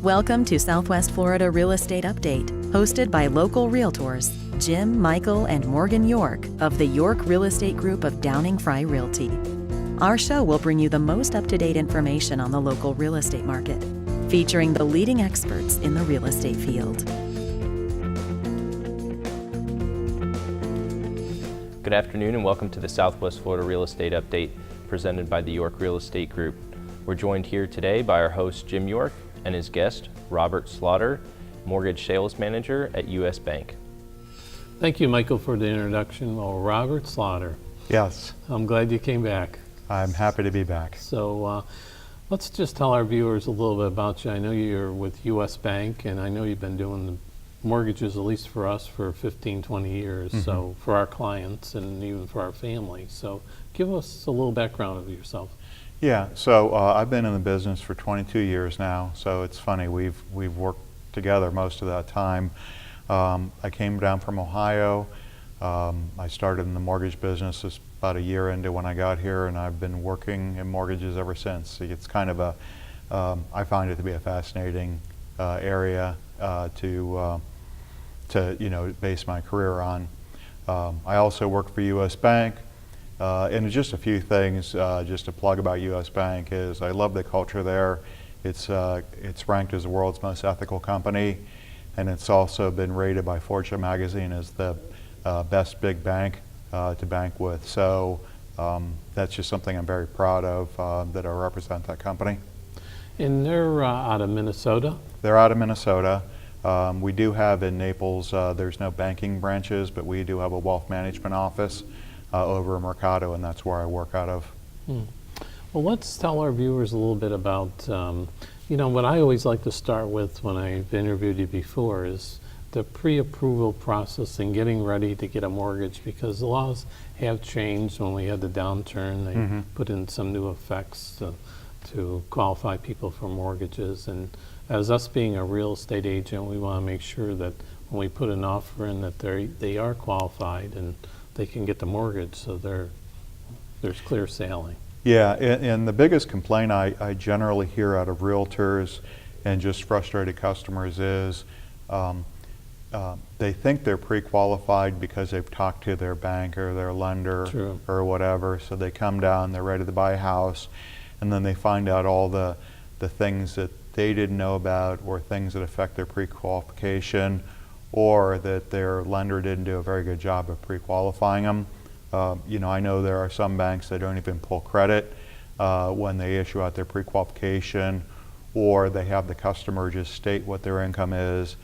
Welcome to Southwest Florida Real Estate Update, hosted by local realtors Jim, Michael, and Morgan York of the York Real Estate Group of Downing Fry Realty. Our show will bring you the most up-to-date information on the local real estate market, featuring the leading experts in the real estate field. Good afternoon and welcome to the Southwest Florida Real Estate Update presented by the York Real Estate Group. We're joined here today by our host Jim York and his guest Robert Slaughter, Mortgage Sales Manager at USBank. Thank you, Michael, for the introduction. Well, Robert Slaughter. Yes. I'm glad you came back. I'm happy to be back. So let's just tell our viewers a little bit about you. I know you're with USBank, and I know you've been doing the mortgages, at least for us, for 15, 20 years, so for our clients and even for our family. So give us a little background of yourself. Yeah, so I've been in the business for 22 years now, so it's funny, we've worked together most of that time. I came down from Ohio. I started in the mortgage business about a year into when I got here, and I've been working in mortgages ever since. It's kind of I find it to be a fascinating area to base my career on. I also work for USBank. And just a few things just to plug about USBank is I love the culture there. It's ranked as the world's most ethical company, and it's also been rated by Fortune magazine as the best big bank to bank with. So that's just something I'm very proud of, that I represent that company. And they're out of Minnesota? They're out of Minnesota. We do have in Naples, there's no banking branches, but we do have a wealth management office over in Mercado, and that's where I work out of. Well, let's tell our viewers a little bit about, what I always like to start with when I've interviewed you before is the pre-approval process and getting ready to get a mortgage, because the laws have changed. When we had the downturn, they put in some new effects to qualify people for mortgages. And as us being a real estate agent, we want to make sure that when we put an offer in that they are qualified and they can get the mortgage, so there's clear sailing. Yeah, and the biggest complaint I generally hear out of realtors and just frustrated customers is they think they're pre-qualified because they've talked to their bank or their lender True. Or whatever, so they come down, they're ready to buy a house, and then they find out all the things that they didn't know about, or things that affect their pre-qualification, or that their lender didn't do a very good job of pre-qualifying them. I know there are some banks that don't even pull credit when they issue out their pre-qualification, or they have the customer just state what their income is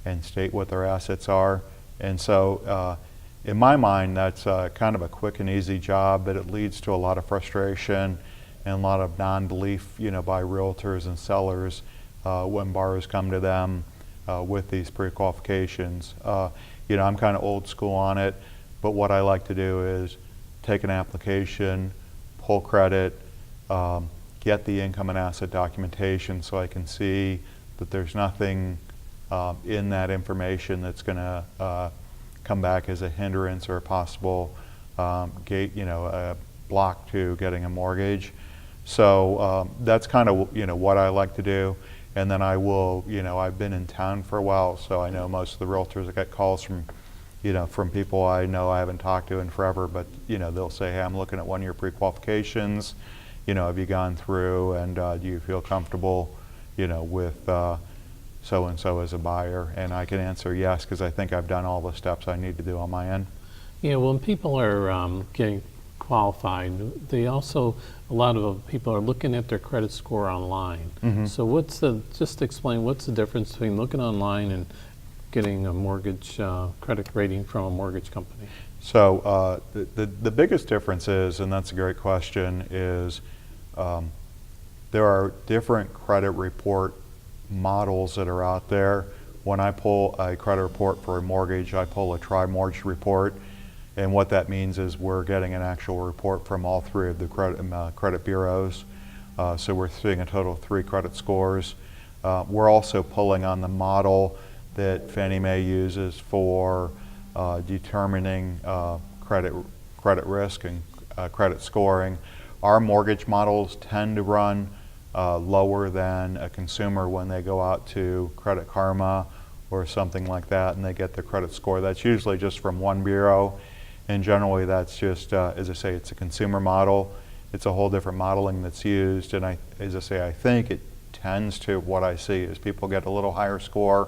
and state what their assets are. And so in my mind, that's kind of a quick and easy job, but it leads to a lot of frustration and a lot of non-belief by realtors and sellers when borrowers come to them with these pre-qualifications. I'm kind of old school on it, but what I like to do is take an application, pull credit, get the income and asset documentation so I can see that there's nothing in that information that's going to come back as a hindrance or a possible gate, a block to getting a mortgage. So that's kind of what I like to do. And then I will, I've been in town for a while, so I know most of the realtors. I get calls from, from people I know I haven't talked to in forever, but, they'll say, hey, I'm looking at one of your pre-qualifications, have you gone through, and do you feel comfortable, with so-and-so as a buyer? And I can answer yes, because I think I've done all the steps I need to do on my end. Yeah, when people are getting qualified, they also, a lot of people are looking at their credit score online. So just explain what's the difference between looking online and getting a mortgage credit rating from a mortgage company? So the biggest difference is, and that's a great question, is there are different credit report models that are out there. When I pull a credit report for a mortgage, I pull a tri-mortgage report. And what that means is we're getting an actual report from all three of the credit bureaus. So we're seeing a total of 3 credit scores. We're also pulling on the model that Fannie Mae uses for determining credit risk and credit scoring. Our mortgage models tend to run lower than a consumer when they go out to Credit Karma or something like that and they get their credit score. That's usually just from one bureau, and generally that's just, as I say, it's a consumer model. It's a whole different modeling that's used, and as I say, I think it tends to, what I see is people get a little higher score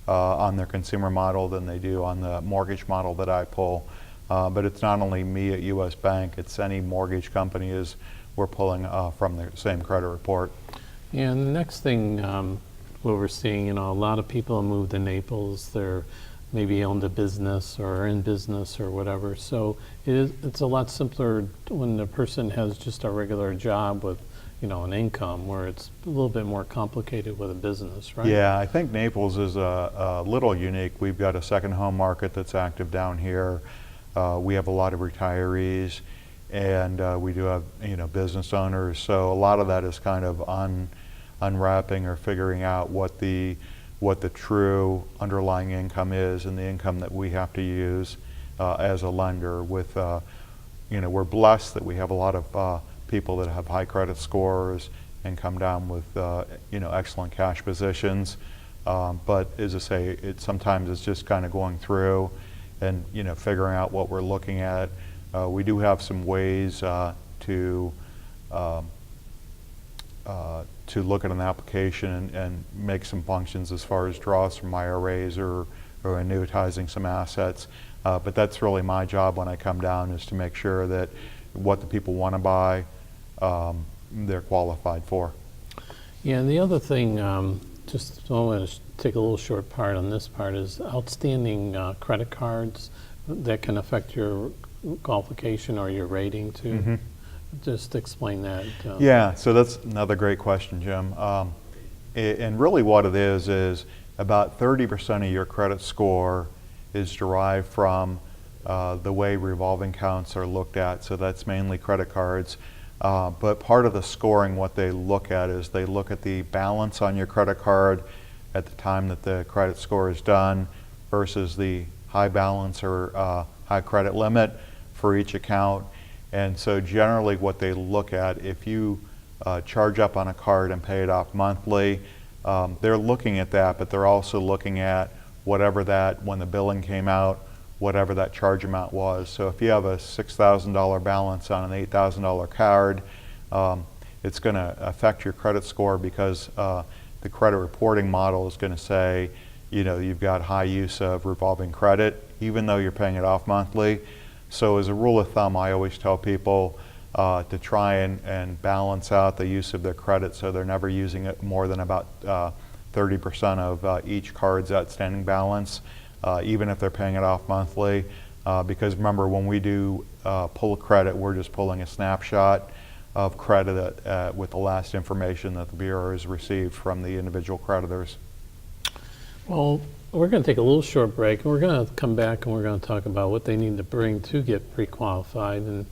on their consumer model than they do on the mortgage model that I pull. But it's not only me at USBank, it's any mortgage company is we're pulling from the same credit report. And the next thing what we're seeing, a lot of people move to Naples. They're maybe owned a business or are in business or whatever. So it's a lot simpler when the person has just a regular job with an income, where it's a little bit more complicated with a business, right? Yeah, I think Naples is a little unique. We've got a second home market that's active down here. We have a lot of retirees, and we do have business owners. So a lot of that is kind of unwrapping or figuring out what the true underlying income is and the income that we have to use as a lender. With we're blessed that we have a lot of people that have high credit scores and come down with excellent cash positions. But as I say, sometimes it's just kind of going through and figuring out what we're looking at. We do have some ways to look at an application and make some functions as far as draws from IRAs or annuitizing some assets. But that's really my job when I come down, is to make sure that what the people want to buy, they're qualified for. Yeah, and the other thing, just I want to take a little short part on this part, is outstanding credit cards that can affect your qualification or your rating too. Mm-hmm. Just explain that. Yeah, so that's another great question, Jim. And really what it is about 30% of your credit score is derived from the way revolving accounts are looked at. So that's mainly credit cards. But part of the scoring, what they look at is they look at the balance on your credit card at the time that the credit score is done versus the high balance or high credit limit for each account. And so generally what they look at, if you charge up on a card and pay it off monthly, they're looking at that, but they're also looking at whatever that, when the billing came out, whatever that charge amount was. So if you have a $6,000 balance on an $8,000 card, it's going to affect your credit score because the credit reporting model is going to say, you've got high use of revolving credit, even though you're paying it off monthly. So as a rule of thumb, I always tell people to try and balance out the use of their credit so they're never using it more than about 30% of each card's outstanding balance, even if they're paying it off monthly. Because remember, when we do pull a credit, we're just pulling a snapshot of credit with the last information that the Bureau has received from the individual creditors. Well, we're going to take a little short break, and we're going to come back and we're going to talk about what they need to bring to get pre-qualified. And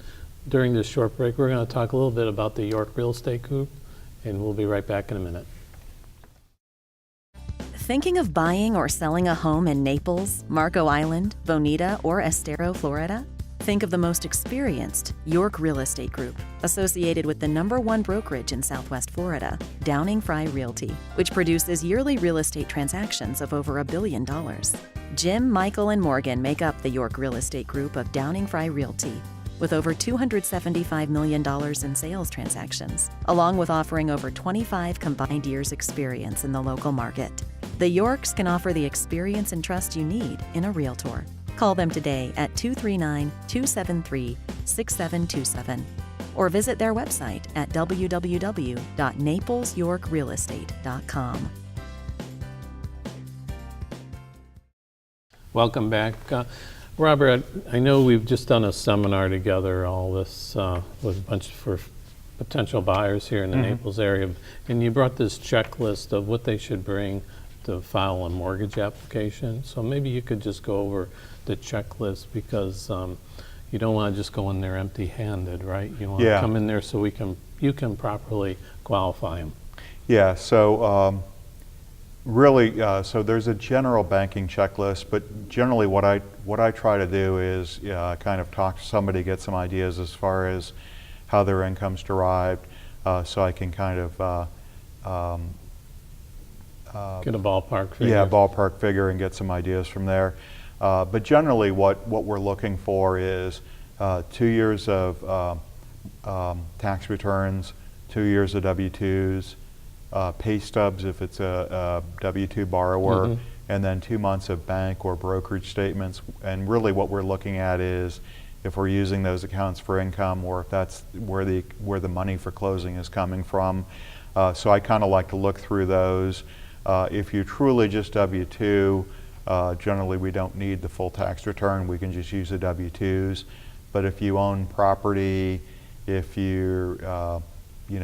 during this short break, we're going to talk a little bit about the York Real Estate Group, and we'll be right back in a minute. Thinking of buying or selling a home in Naples, Marco Island, Bonita, or Estero, Florida? Think of the most experienced York Real Estate Group, associated with the #1 brokerage in Southwest Florida, Downing Fry Realty, which produces yearly real estate transactions of over $1 billion. Jim, Michael, and Morgan make up the York Real Estate Group of Downing Fry Realty, with over $275 million in sales transactions, along with offering over 25 combined years' experience in the local market. The Yorks can offer the experience and trust you need in a realtor. Call them today at 239-273-6727 or visit their website at www.naplesyorkrealestate.com. Welcome back. Robert, I know we've just done a seminar together, all this with a bunch for potential buyers here in the Naples area, and you brought this checklist of what they should bring to file a mortgage application. So maybe you could just go over the checklist, because you don't want to just go in there empty-handed, right? You want to come in there so you can properly qualify them. Yeah. So really, so there's a general banking checklist, but generally what I try to do is kind of talk to somebody, get some ideas as far as how their income's derived. so I can kind of Get a ballpark figure. yeah, ballpark figure and get some ideas from there. But generally what we're looking for is 2 years of tax returns, 2 years of W-2s, pay stubs if it's a W-2 borrower, and then 2 months of bank or brokerage statements. And really what we're looking at is if we're using those accounts for income, or if that's where the money for closing is coming from. So I kind of like to look through those. If you truly just W-2, generally we don't need the full tax return. We can just use the W-2s. But if you own property, if you're,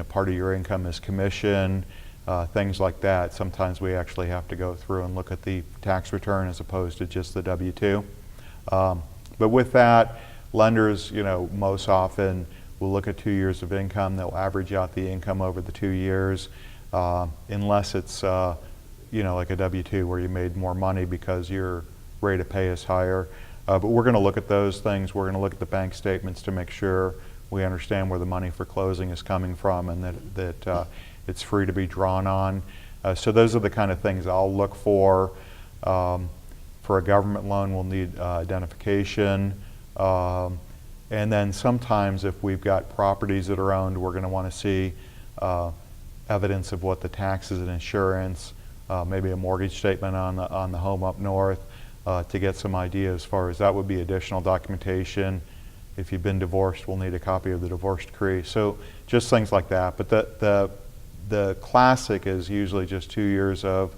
part of your income is commission, things like that, sometimes we actually have to go through and look at the tax return as opposed to just the W-2. But with that, lenders, most often will look at 2 years of income. They'll average out the income over the 2 years, unless it's like a W-2 where you made more money because your rate of pay is higher. But we're going to look at those things. We're going to look at the bank statements to make sure we understand where the money for closing is coming from and that it's free to be drawn on. So those are the kind of things I'll look for. For a government loan, we'll need identification. And then sometimes if we've got properties that are owned, we're going to want to see evidence of what the taxes and insurance, maybe a mortgage statement on the home up north, to get some idea as far as that would be additional documentation. If you've been divorced, we'll need a copy of the divorce decree. So just things like that. But the classic is usually just 2 years of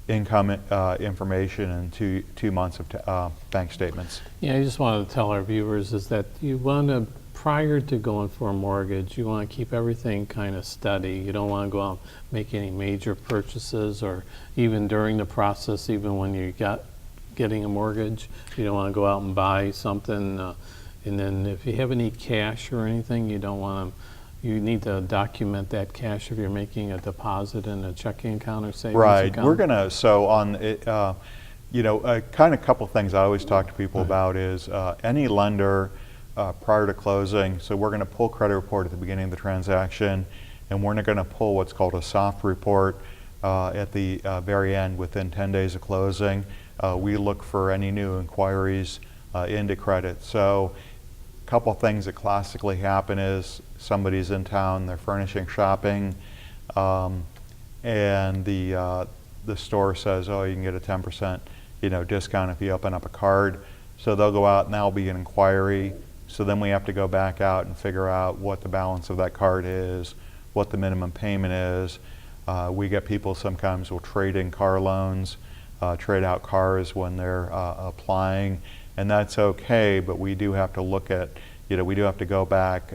income information and two months of bank statements. Yeah, I just wanted to tell our viewers is that you want to, prior to going for a mortgage, you want to keep everything kind of steady. You don't want to go out and make any major purchases, or even during the process, even when you getting a mortgage, you don't want to go out and buy something. And then if you have any cash or anything, you don't want to, you need to document that cash if you're making a deposit in a checking account or savings account. Right. We're going to, so on it, kind of couple things I always talk to people about is any lender prior to closing, so we're going to pull credit report at the beginning of the transaction, and we're not going to pull what's called a soft report at the very end within 10 days of closing. We look for any new inquiries into credit. So a couple things that classically happen is somebody's in town, they're furnishing shopping, and the store says, oh, you can get a 10% discount if you open up a card. So they'll go out and that'll be an inquiry. So then we have to go back out and figure out what the balance of that card is, what the minimum payment is. We get people sometimes will trade in car loans, trade out cars when they're applying, and that's okay, but we do have to look at, we do have to go back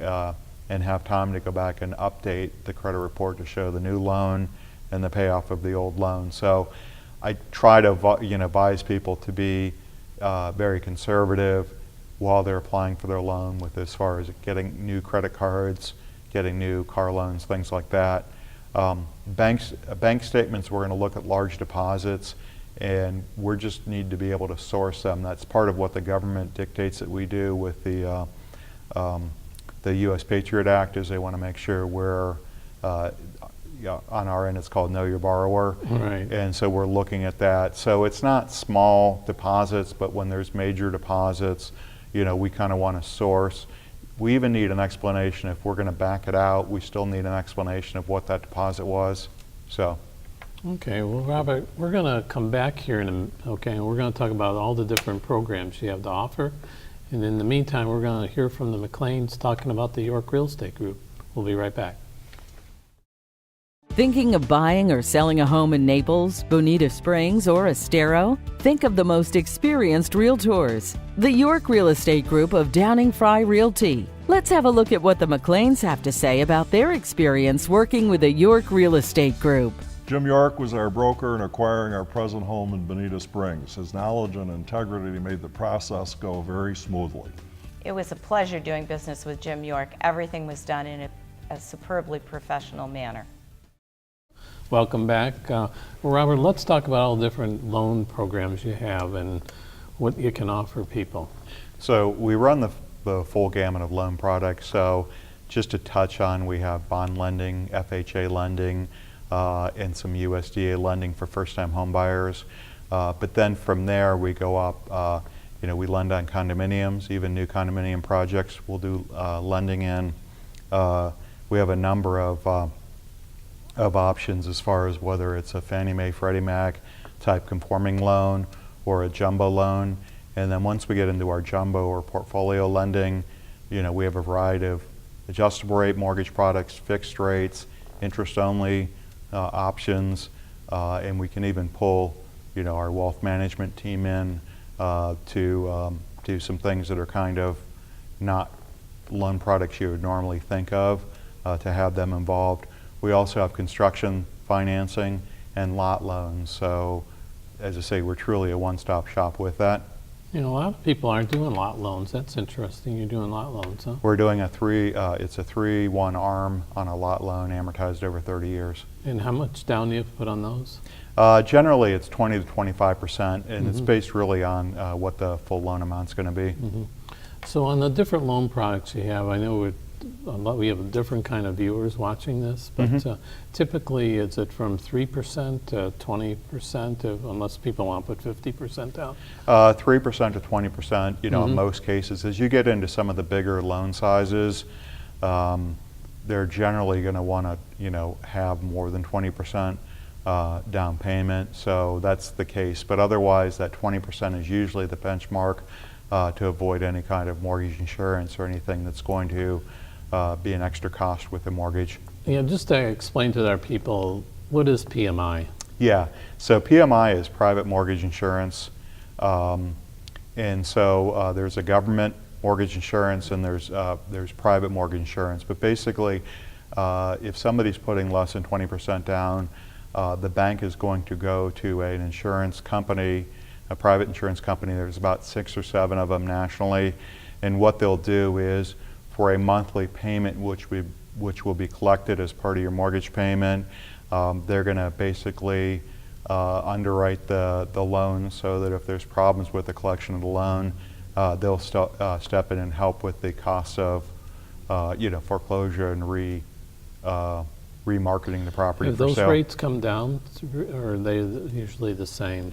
and have time to go back and update the credit report to show the new loan and the payoff of the old loan. So I try to advise people to be very conservative while they're applying for their loan, with as far as getting new credit cards, getting new car loans, things like that. Bank statements, we're going to look at large deposits, and we just need to be able to source them. That's part of what the government dictates that we do with the US Patriot Act, is they want to make sure we're, on our end it's called Know Your Borrower. Right. And so we're looking at that. So it's not small deposits, but when there's major deposits, we kind of want to source. We even need an explanation. If we're going to back it out, we still need an explanation of what that deposit was. So. Okay, well, Robert, we're going to come back here and we're going to talk about all the different programs you have to offer. And in the meantime, we're going to hear from the McLeans talking about the York Real Estate Group. We'll be right back. Thinking of buying or selling a home in Naples, Bonita Springs, or Estero? Think of the most experienced realtors. The York Real Estate Group of Downing Fry Realty. Let's have a look at what the McLeans have to say about their experience working with the York Real Estate Group. Jim York was our broker in acquiring our present home in Bonita Springs. His knowledge and integrity made the process go very smoothly. It was a pleasure doing business with Jim York. Everything was done in a superbly professional manner. Welcome back. Robert, let's talk about all the different loan programs you have and what you can offer people. So we run the full gamut of loan products. So just to touch on, we have bond lending, FHA lending, and some USDA lending for first-time home buyers. But then from there, we go up, we lend on condominiums, even new condominium projects we'll do lending in. We have a number of options as far as whether it's a Fannie Mae, Freddie Mac type conforming loan or a jumbo loan. And then once we get into our jumbo or portfolio lending, we have a variety of adjustable rate mortgage products, fixed rates, interest only options, and we can even pull our wealth management team in to do some things that are kind of not loan products you would normally think of, to have them involved. We also have construction financing and lot loans. So as I say, we're truly a one-stop shop with that. A lot of people aren't doing lot loans. That's interesting. You're doing lot loans, huh? We're doing it's a 3-1 arm on a lot loan amortized over 30 years. And how much down do you have to put on those? Generally, it's 20 to 25%, and it's based really on what the full loan amount's going to be. So on the different loan products you have, I know we have a different kind of viewers watching this, but typically is it from 3% to 20%, unless people want to put 50% down? 3% to 20%, in most cases. As you get into some of the bigger loan sizes, they're generally going to want to, have more than 20% down payment. So that's the case. But otherwise, that 20% is usually the benchmark to avoid any kind of mortgage insurance or anything that's going to be an extra cost with the mortgage. Yeah, just to explain to our people, what is PMI? Yeah, so PMI is private mortgage insurance. And so there's a government mortgage insurance and there's private mortgage insurance. But basically, if somebody's putting less than 20% down, the bank is going to go to an insurance company, a private insurance company. There's about 6 or 7 of them nationally. And what they'll do is, for a monthly payment which will be collected as part of your mortgage payment, they're going to basically underwrite the loan so that if there's problems with the collection of the loan, they'll step in and help with the costs of foreclosure and remarketing the property Have for those sale. rates come down, or are they usually the same?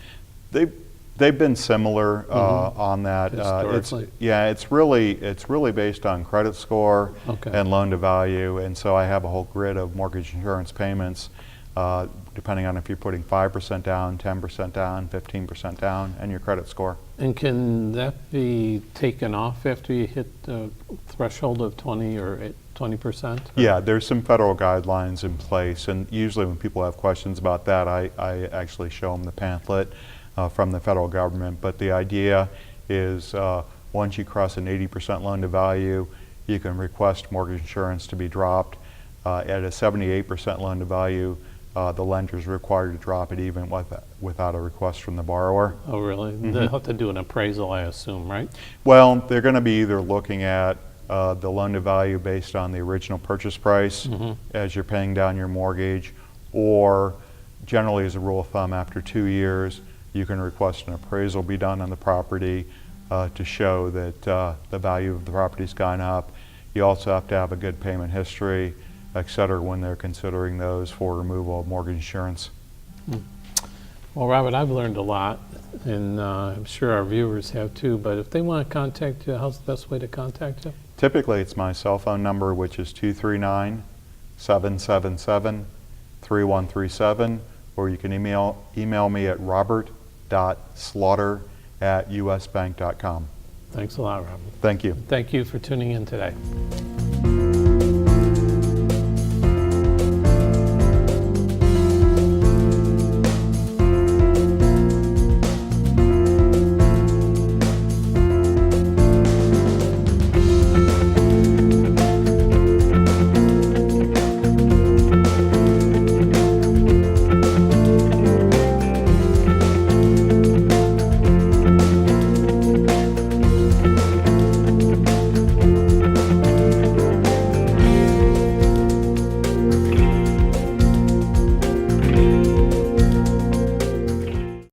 They've been similar on that. Historically? It's really based on credit score and loan to value, and so I have a whole grid of mortgage insurance payments, depending on if you're putting 5% down, 10% down, 15% down, and your credit score. And can that be taken off after you hit the threshold of 20 or 20%? Yeah, there's some federal guidelines in place, and usually when people have questions about that, I actually show them the pamphlet from the federal government. But the idea is once you cross an 80% loan to value, you can request mortgage insurance to be dropped. At a 78% loan to value, the lender is required to drop it even without a request from the borrower. Oh, really? They'll have to do an appraisal, I assume, right? Well, they're going to be either looking at the loan to value based on the original purchase price as you're paying down your mortgage, or generally as a rule of thumb, after 2 years, you can request an appraisal be done on the property to show that the value of the property's gone up. You also have to have a good payment history, et cetera, when they're considering those for removal of mortgage insurance. Well, Robert, I've learned a lot, and I'm sure our viewers have too, but if they want to contact you, how's the best way to contact you? Typically, it's my cell phone number, which is 239-777-3137, or you can email me at robert.slaughter@usbank.com. Thanks a lot, Robert. Thank you. Thank you for tuning in today.